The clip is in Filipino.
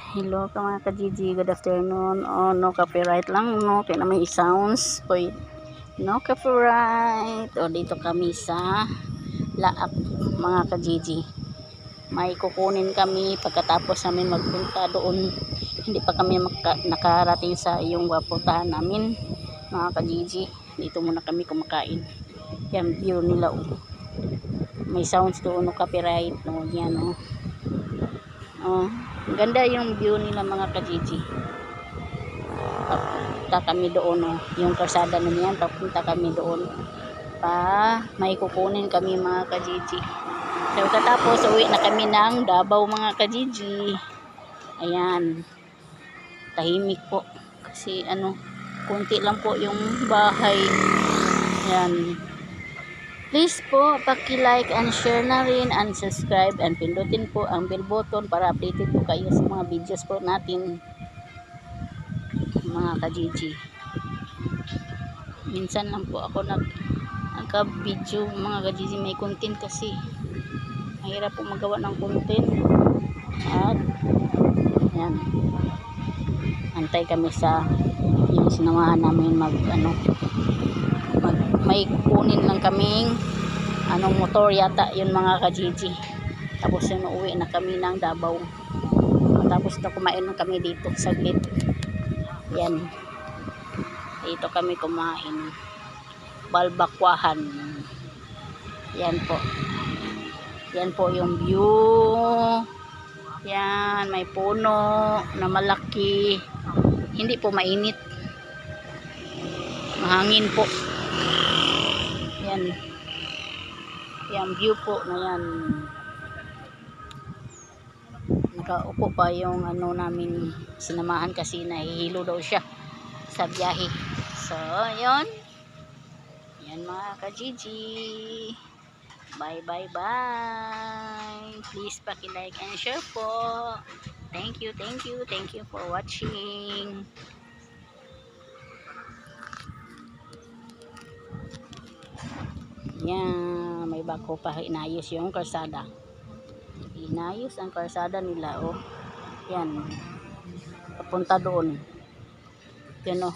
Hello ka mga ka-GG, good afternoon. Oh, no copyright lang, no? Kaya na may sounds. Hoy, no copyright. O, dito kami sa Laak, mga ka-GG. May kukunin kami pagkatapos namin magpunta doon. Hindi pa kami nakarating sa iyong wapuntahan namin, mga ka-GG. Dito muna kami kumakain. Yan, view nila, oh. May sounds doon, no copyright, no? Yan, no? Oh, ganda yung view nila mga ka-GG. Papunta kami doon, oh. Yung kalsada na yan, papunta kami doon. May kukunin kami mga ka-GG. So katapos uwi na kami ng Davao mga ka-GG. Ayan. Tahimik po. Kasi konti lang po yung bahay. Ayan. Please po, paki-like and share na rin and subscribe and pindutin po ang bell button para updated po kayo sa mga videos po natin, mga ka-GG. Minsan lang po ako nagka-video mga ka-GG, may content kasi. Mahirap po magawa ng content. At yan. Antay kami sa yung sinamahan namin may kukunin lang kaming motor yata yun mga ka-GG. Tapos yun uwi na kami ng Davao. Tapos kumain na kami dito saglit. Yan, dito kami kumain, balbakwahan. Yan po yung view. Yan, may puno na malaki, hindi po mainit, mahangin po. Yan view po na yan. Nakaupo pa yung namin sinamahan kasi nahihilo daw siya sa biyahe. So yun, yan mga ka-GG, bye bye bye. Please paki-like and share po. Thank you for watching. Yan, may bago pa, inayos yung kalsada. Inayos ang kalsada nila, oh. Yan, papunta doon. Yan, oh.